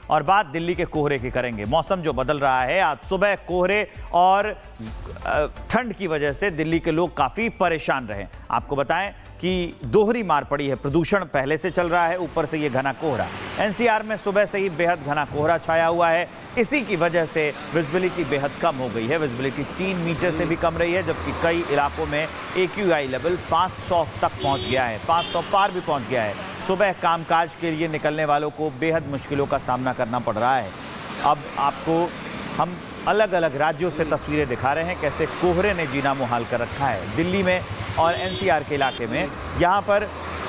और बात दिल्ली के कोहरे की करेंगे। मौसम जो बदल रहा है, आज सुबह कोहरे और ठंड की वजह से दिल्ली के लोग काफ़ी परेशान रहे। आपको बताएं कि दोहरी मार पड़ी है, प्रदूषण पहले से चल रहा है, ऊपर से ये घना कोहरा। एनसीआर में सुबह से ही बेहद घना कोहरा छाया हुआ है। इसी की वजह से विजिबिलिटी बेहद कम हो गई है। विजिबिलिटी 3 मीटर से भी कम रही है, जबकि कई इलाकों में AQI लेवल 500 तक पहुंच गया है, 500 पार भी पहुंच गया है। सुबह कामकाज के लिए निकलने वालों को बेहद मुश्किलों का सामना करना पड़ रहा है। अब आपको हम अलग अलग राज्यों से तस्वीरें दिखा रहे हैं, कैसे कोहरे ने जीना मुहाल कर रखा है। दिल्ली में और NCR के इलाके में यहाँ पर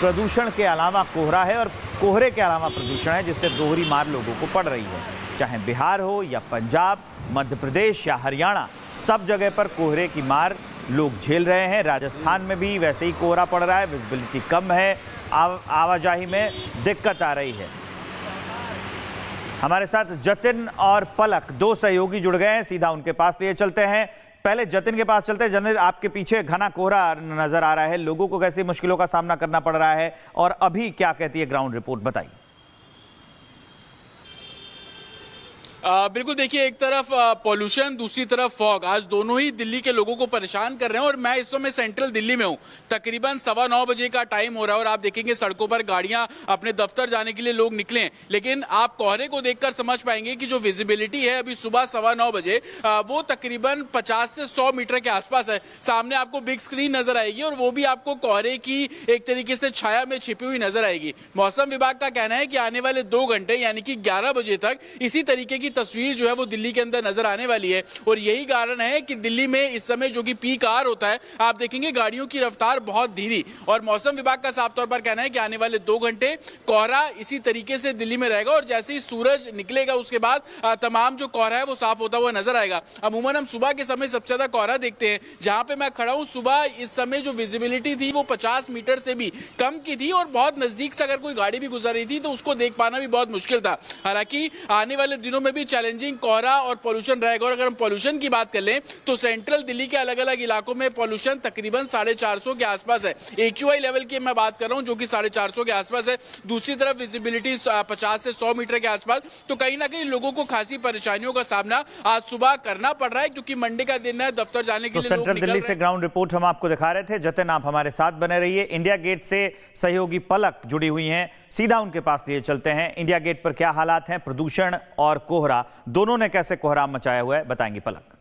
प्रदूषण के अलावा कोहरा है और कोहरे के अलावा प्रदूषण है, जिससे दोहरी मार लोगों को पड़ रही है। चाहे बिहार हो या पंजाब, मध्य प्रदेश या हरियाणा, सब जगह पर कोहरे की मार लोग झेल रहे हैं। राजस्थान में भी वैसे ही कोहरा पड़ रहा है, विजिबिलिटी कम है, आवाजाही में दिक्कत आ रही है। हमारे साथ जतिन और पलक, 2 सहयोगी जुड़ गए हैं, सीधा उनके पास लिए चलते हैं। पहले जतिन के पास चलते हैं। जतिन, आपके पीछे घना कोहरा नजर आ रहा है, लोगों को कैसी मुश्किलों का सामना करना पड़ रहा है और अभी क्या कहती है ग्राउंड रिपोर्ट, बताइए। बिल्कुल, देखिए, एक तरफ पॉल्यूशन, दूसरी तरफ फॉग, आज दोनों ही दिल्ली के लोगों को परेशान कर रहे हैं। और मैं इस समय सेंट्रल दिल्ली में हूं, तकरीबन 9:15 बजे का टाइम हो रहा है और आप देखेंगे सड़कों पर गाड़ियां अपने दफ्तर जाने के लिए लोग निकले हैं। लेकिन आप कोहरे को देखकर समझ पाएंगे कि जो विजिबिलिटी है अभी सुबह 9:15 बजे वो तकरीबन 50 से 100 मीटर के आसपास है। सामने आपको बिग स्क्रीन नजर आएगी और वो भी आपको कोहरे की एक तरीके से छाया में छिपी हुई नजर आएगी। मौसम विभाग का कहना है कि आने वाले 2 घंटे यानी कि 11 बजे तक इसी तरीके की तस्वीर जो है वो दिल्ली के अंदर नजर आने वाली है। और यही कारण है कि दिल्ली में इस समय जो कि पीक आवर होता है, आप देखेंगे गाड़ियों की रफ्तार बहुत धीमी। और मौसम विभाग का साफ तौर पर कहना है कि आने वाले 2 घंटे कोहरा इसी तरीके से दिल्ली में रहेगा और जैसे ही सूरज निकलेगा उसके बाद तमाम जो कोहरा है वो साफ होता हुआ नजर आएगा। अमूमन हम सुबह के समय सबसे ज्यादा कोहरा देखते हैं। जहां पे मैं खड़ा हूं, सुबह इस समय जो विजिबिलिटी थी वो 50 मीटर से भी कम की थी और बहुत नजदीक से अगर कोई गाड़ी भी गुजर रही थी तो उसको देख पाना भी बहुत मुश्किल था। हालांकि आने वाले दिनों में भी चैलेंजिंग कोहरा और पॉल्यूशन रहेगा। और अगर हम पॉल्यूशन की बात कर लें तो सेंट्रल दिल्ली के अलग अलग इलाकों में पॉल्यूशन तकरीबन 450 के आसपास है। AQI लेवल की मैं बात कर रहा हूं जो कि 450 के आसपास है। दूसरी तरफ विजिबिलिटी 50 से 100 मीटर के आसपास। तो कहीं ना कहीं लोगों को खासी परेशानियों का सामना आज सुबह करना पड़ रहा है, क्योंकि मंडे का दिन है, दफ्तर जाने के लिए लोग सेंट्रल दिल्ली से ग्राउंड रिपोर्ट हम आपको दिखा रहे थे। जतिन, आप हमारे साथ बने रहिए। इंडिया गेट से सहयोगी पलक जुड़ी हुई हैं, सीधा उनके पास लिए चलते हैं। इंडिया गेट पर क्या हालात हैं? प्रदूषण और कोहरा दोनों ने कैसे कोहराम मचाया हुआ है, बताएंगे पलक।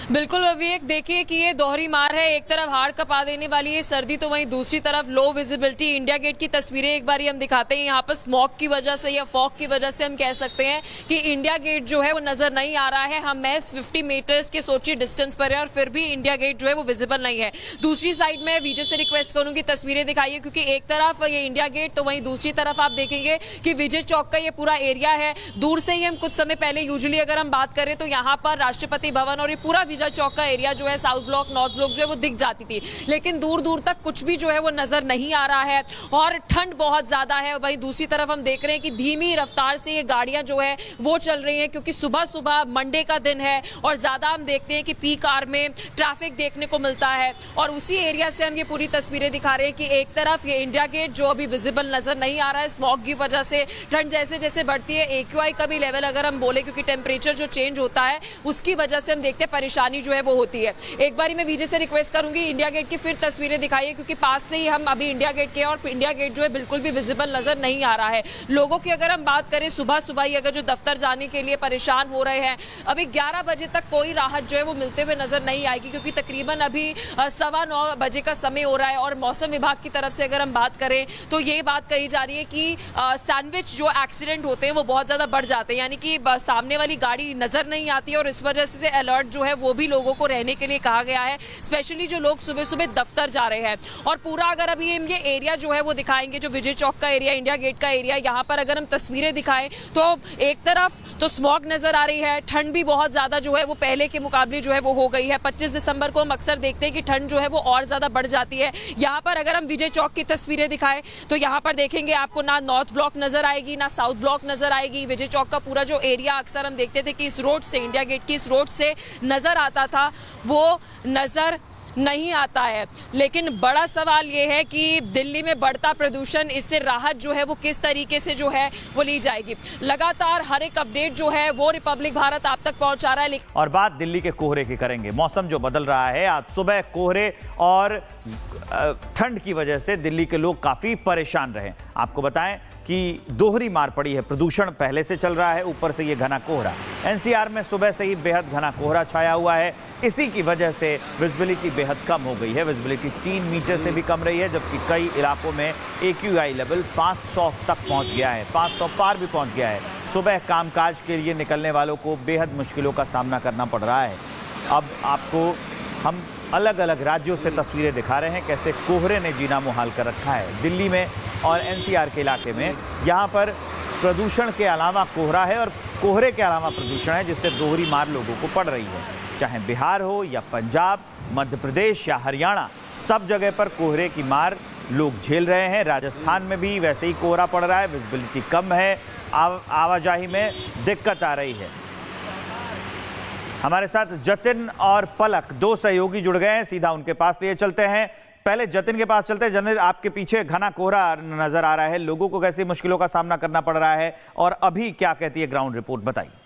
बिल्कुल विवेक, देखिए कि ये दोहरी मार है, एक तरफ हाड़ कपा देने वाली है सर्दी, तो वहीं दूसरी तरफ लो विजिबिलिटी। इंडिया गेट की तस्वीरें एक बार हम दिखाते हैं। यहाँ पर स्मॉग की वजह से या फॉग की वजह से हम कह सकते हैं कि इंडिया गेट जो है वो नजर नहीं आ रहा है। हम महज 50 मीटर्स के सोचिए डिस्टेंस पर है और फिर भी इंडिया गेट जो है वो विजिबल नहीं है। दूसरी साइड में विजय से रिक्वेस्ट करूंगी तस्वीरें दिखाइए, क्योंकि एक तरफ ये इंडिया गेट तो वहीं दूसरी तरफ आप देखेंगे कि विजय चौक का ये पूरा एरिया है। दूर से ही हम कुछ समय पहले यूजुअली अगर हम बात करें तो यहाँ पर राष्ट्रपति भवन और ये पूरा चौक का एरिया जो है, साउथ ब्लॉक, नॉर्थ ब्लॉक जो है वो दिख जाती थी। लेकिन दूर दूर तक कुछ भी जो है वो नजर नहीं आ रहा है और ठंड बहुत ज्यादा है। वहीं दूसरी तरफ हम देख रहे हैं कि धीमी रफ्तार से ये गाड़ियां जो है वो चल रही हैं, क्योंकि सुबह सुबह मंडे का दिन है और ज्यादा हम देखते हैं कि पीक आवर में ट्रैफिक देखने को मिलता है। और उसी एरिया से हम ये पूरी तस्वीरें दिखा रहे हैं कि एक तरफ ये इंडिया गेट जो अभी विजिबल नजर नहीं आ रहा है, स्मॉग की वजह से ठंड जैसे जैसे बढ़ती है, AQI का भी लेवल अगर हम बोले, क्योंकि टेम्परेचर जो चेंज होता है उसकी वजह से हम देखते हैं परेशानी जो है वो होती है। एक बार मैं विजय से रिक्वेस्ट करूंगी इंडिया गेट की फिर तस्वीरें दिखाइए, क्योंकि पास से ही हम अभी इंडिया गेट के और इंडिया गेट जो है बिल्कुल भी विजिबल नजर नहीं आ रहा है। लोगों की अगर हम बात करें सुबह सुबह ही अगर जो दफ्तर जाने के लिए परेशान हो रहे हैं, अभी 11 बजे तक कोई राहत जो है वो मिलते हुए नजर नहीं आएगी, क्योंकि तकरीबन अभी 9:15 बजे का समय हो रहा है। और मौसम विभाग की तरफ से अगर हम बात करें तो ये बात कही जा रही है कि सैंडविच जो एक्सीडेंट होते हैं वो बहुत ज्यादा बढ़ जाते हैं, यानी कि सामने वाली गाड़ी नजर नहीं आती है और इस वजह से अलर्ट जो है वो भी लोगों को रहने के लिए कहा गया है, स्पेशली जो लोग सुबह सुबह दफ्तर जा रहे हैं। और पूरा अगर अभी ये एरिया जो है वो दिखाएंगे, जो विजय चौक का एरिया, इंडिया गेट का एरिया, यहाँ पर अगर हम तस्वीरें दिखाएं तो एक तरफ तो स्मॉग नजर आ रही है, ठंड भी बहुत ज्यादा जो है वो पहले के मुकाबले जो है वो हो गई है। 25 दिसंबर को हम अक्सर देखते हैं कि ठंड जो है वो और ज्यादा बढ़ जाती है। यहाँ पर अगर हम विजय चौक की तस्वीरें दिखाएं तो यहाँ पर देखेंगे आपको ना नॉर्थ ब्लॉक नजर आएगी ना साउथ ब्लॉक नजर आएगी। विजय चौक का पूरा जो एरिया अक्सर हम देखते थे कि इस रोड से, इंडिया गेट की इस रोड से नजर आता था, वो नजर नहीं आता है। लेकिन बड़ा सवाल ये है कि दिल्ली में बढ़ता प्रदूषण, इससे राहत जो है वो किस तरीके से जो है वो ली जाएगी। लगातार हर एक अपडेट जो है वो रिपब्लिक भारत आप तक पहुंचा रहा है। और बात दिल्ली के कोहरे की करेंगे। मौसम जो बदल रहा है, आज सुबह कोहरे और ठंड की वजह से दिल्ली के लोग काफी परेशान रहे। आपको बताएं कि दोहरी मार पड़ी है, प्रदूषण पहले से चल रहा है, ऊपर से ये घना कोहरा। एनसीआर में सुबह से ही बेहद घना कोहरा छाया हुआ है। इसी की वजह से विजिबिलिटी बेहद कम हो गई है। विजिबिलिटी 3 मीटर से भी कम रही है, जबकि कई इलाकों में AQI लेवल 500 तक पहुंच गया है, 500 पार भी पहुंच गया है। सुबह कामकाज के लिए निकलने वालों को बेहद मुश्किलों का सामना करना पड़ रहा है। अब आपको हम अलग अलग राज्यों से तस्वीरें दिखा रहे हैं, कैसे कोहरे ने जीना मुहाल कर रखा है। दिल्ली में और NCR के इलाके में यहाँ पर प्रदूषण के अलावा कोहरा है और कोहरे के अलावा प्रदूषण है, जिससे दोहरी मार लोगों को पड़ रही है। चाहे बिहार हो या पंजाब, मध्य प्रदेश या हरियाणा, सब जगह पर कोहरे की मार लोग झेल रहे हैं। राजस्थान में भी वैसे ही कोहरा पड़ रहा है, विजिबिलिटी कम है, आवाजाही में दिक्कत आ रही है। हमारे साथ जतिन और पलक, दो सहयोगी जुड़ गए हैं, सीधा उनके पास लिए चलते हैं। पहले जतिन के पास चलते हैं। जतिन, आपके पीछे घना कोहरा नजर आ रहा है, लोगों को कैसी मुश्किलों का सामना करना पड़ रहा है और अभी क्या कहती है ग्राउंड रिपोर्ट, बताइए।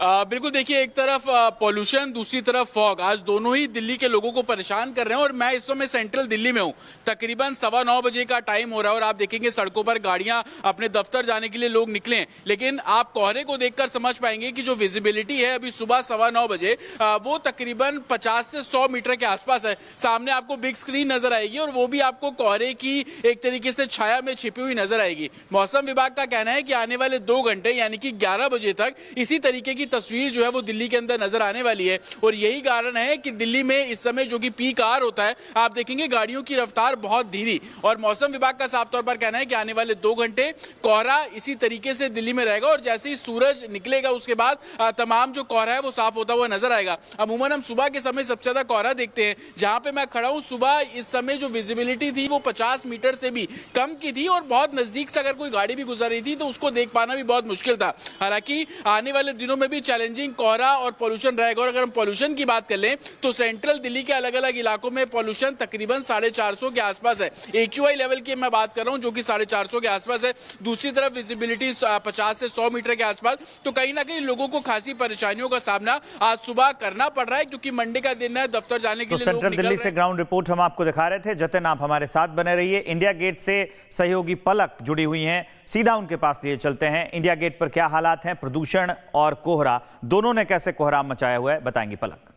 बिल्कुल, देखिए, एक तरफ पॉल्यूशन, दूसरी तरफ फॉग, आज दोनों ही दिल्ली के लोगों को परेशान कर रहे हैं। और मैं इस समय सेंट्रल दिल्ली में हूं, तकरीबन 9:15 बजे का टाइम हो रहा है और आप देखेंगे सड़कों पर गाड़ियां अपने दफ्तर जाने के लिए लोग निकले हैं। लेकिन आप कोहरे को देखकर समझ पाएंगे कि जो विजिबिलिटी है अभी सुबह 9:15 बजे वो तकरीबन 50 से 100 मीटर के आसपास है। सामने आपको बिग स्क्रीन नजर आएगी और वो भी आपको कोहरे की एक तरीके से छाया में छिपी हुई नजर आएगी। मौसम विभाग का कहना है कि आने वाले 2 घंटे यानी कि 11 बजे तक इसी तरीके की तस्वीर जो है वो दिल्ली के अंदर नजर आने वाली है। और यही कारण है कि दिल्ली में इस समय जो कि पीक आवर होता है, आप देखेंगे गाड़ियों की रफ्तार बहुत धीमी। और मौसम विभाग का साफ तौर पर कहना है कि आने वाले 2 घंटे कोहरा इसी तरीके से दिल्ली में रहेगा और जैसे ही सूरज निकलेगा उसके बाद तमाम जो कोहरा है वो साफ होता हुआ नजर आएगा। अमूमन हम सुबह के समय सबसे ज्यादा कोहरा देखते हैं। जहां पे मैं खड़ा हूं, सुबह इस समय जो विजिबिलिटी थी वो 50 मीटर से भी कम की थी और बहुत नजदीक से अगर कोई गाड़ी भी गुजर रही थी तो उसको देख पाना भी बहुत मुश्किल था। हालांकि आने वाले दिनों में भी चैलेंजिंग कोहरा और पॉल्यूशन रहेगा। और अगर हम पॉल्यूशन की बात कर लें तो सेंट्रल दिल्ली के अलग अलग इलाकों में पॉल्यूशन तकरीबन 450 के आसपास है। AQI लेवल की मैं बात कर रहा हूं जो कि 450 के आसपास है। दूसरी तरफ विजिबिलिटी 50 से 100 मीटर के आसपास। तो कहीं ना कहीं लोगों को खासी परेशानियों का सामना आज सुबह करना पड़ रहा है, क्योंकि मंडे का दिन है, दफ्तर जाने के लिए लोग सेंट्रल दिल्ली से ग्राउंड रिपोर्ट हम आपको दिखा रहे थे। जतिन, आप हमारे साथ बने रहिए। इंडिया गेट से सहयोगी पलक जुड़ी हुई हैं, सीधा उनके पास लिए चलते हैं। इंडिया गेट पर क्या हालात हैं? प्रदूषण और कोहरा दोनों ने कैसे कोहराम मचाया हुआ है, बताएंगी पलक।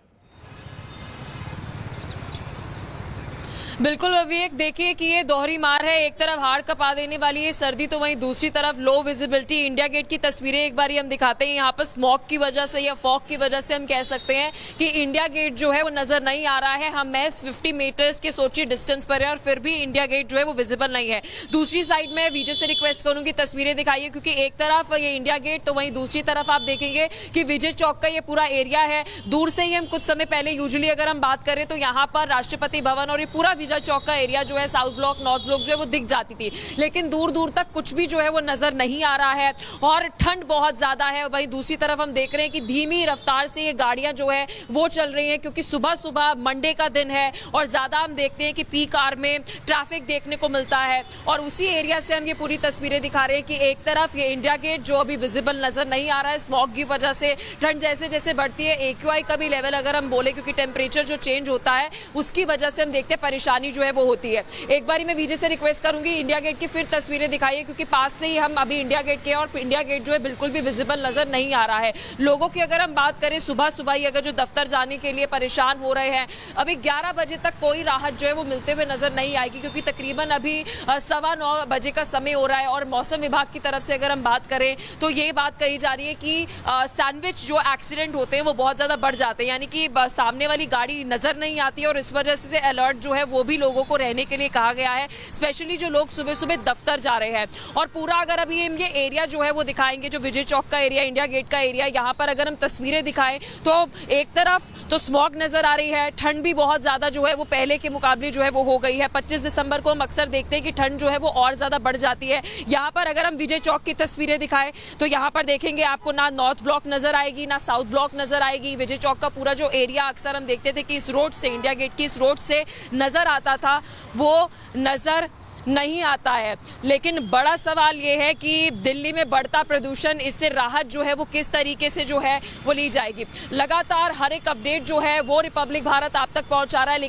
बिल्कुल विवेक, देखिए कि ये दोहरी मार है। एक तरफ हाड़ कपा देने वाली है सर्दी, तो वहीं दूसरी तरफ लो विजिबिलिटी। इंडिया गेट की तस्वीरें एक बार हम दिखाते हैं। यहाँ पर स्मॉग की वजह से या फॉग की वजह से हम कह सकते हैं कि इंडिया गेट जो है वो नजर नहीं आ रहा है। हम महज 50 मीटर्स के सोचिए डिस्टेंस पर है और फिर भी इंडिया गेट जो है वो विजिबल नहीं है। दूसरी साइड में विजय से रिक्वेस्ट करूंगी तस्वीरें दिखाइए, क्योंकि एक तरफ ये इंडिया गेट तो वहीं दूसरी तरफ आप देखेंगे कि विजय चौक का ये पूरा एरिया है। दूर से ही हम कुछ समय पहले यूजुअली अगर हम बात करें तो यहाँ पर राष्ट्रपति भवन और ये पूरा विजय चौक का एरिया जो है, साउथ ब्लॉक, नॉर्थ ब्लॉक जो है वो दिख जाती थी। लेकिन दूर दूर तक कुछ भी जो है वो नजर नहीं आ रहा है और ठंड बहुत ज्यादा है। वहीं दूसरी तरफ हम देख रहे हैं कि धीमी रफ्तार से ये गाड़ियां जो है वो चल रही हैं, क्योंकि सुबह सुबह मंडे का दिन है और ज्यादा हम देखते हैं कि पीक आवर में ट्रैफिक देखने को मिलता है। और उसी एरिया से हम ये पूरी तस्वीरें दिखा रहे हैं कि एक तरफ ये इंडिया गेट जो अभी विजिबल नजर नहीं आ रहा है स्मॉग की वजह से। ठंड जैसे जैसे बढ़ती है, AQI का भी लेवल अगर हम बोले, क्योंकि टेम्परेचर जो चेंज होता है उसकी वजह से हम देखते हैं परेशानी जो है वो होती है। एक बार मैं विजय से रिक्वेस्ट करूंगी इंडिया गेट की फिर तस्वीरें दिखाइए, क्योंकि पास से ही हम अभी इंडिया गेट के और इंडिया गेट जो है बिल्कुल भी विजिबल नजर नहीं आ रहा है। लोगों की अगर हम बात करें सुबह सुबह ही अगर जो दफ्तर जाने के लिए परेशान हो रहे हैं, अभी 11 बजे तक कोई राहत जो है वो मिलते हुए नजर नहीं आएगी, क्योंकि तकरीबन अभी 9:15 बजे का समय हो रहा है। और मौसम विभाग की तरफ से अगर हम बात करें तो ये बात कही जा रही है कि सैंडविच जो एक्सीडेंट होते हैं वो बहुत ज्यादा बढ़ जाते हैं, यानी कि सामने वाली गाड़ी नजर नहीं आती है और इस वजह से अलर्ट जो है वो भी लोगों को रहने के लिए कहा गया है, स्पेशली जो लोग सुबह सुबह दफ्तर जा रहे हैं। और पूरा अगर अभी हम ये एरिया जो है वो दिखाएंगे, जो विजय चौक का एरिया, इंडिया गेट का एरिया, यहाँ पर अगर हम तस्वीरें दिखाएं तो एक तरफ तो स्मॉग नजर आ रही है, ठंड भी बहुत ज्यादा जो है वो पहले के मुकाबले जो है वो हो गई है। 25 दिसंबर को हम अक्सर देखते हैं कि ठंड जो है वो और ज्यादा बढ़ जाती है। यहाँ पर अगर हम विजय चौक की तस्वीरें दिखाएं तो यहाँ पर देखेंगे आपको ना नॉर्थ ब्लॉक नजर आएगी ना साउथ ब्लॉक नजर आएगी। विजय चौक का पूरा जो एरिया अक्सर हम देखते थे कि इस रोड से, इंडिया गेट की इस रोड से नजर आता था, वो नजर नहीं आता है। लेकिन बड़ा सवाल ये है कि दिल्ली में बढ़ता प्रदूषण, इससे राहत जो है वो किस तरीके से जो है वो ली जाएगी। लगातार हर एक अपडेट जो है वो रिपब्लिक भारत आप तक पहुंचा रहा है।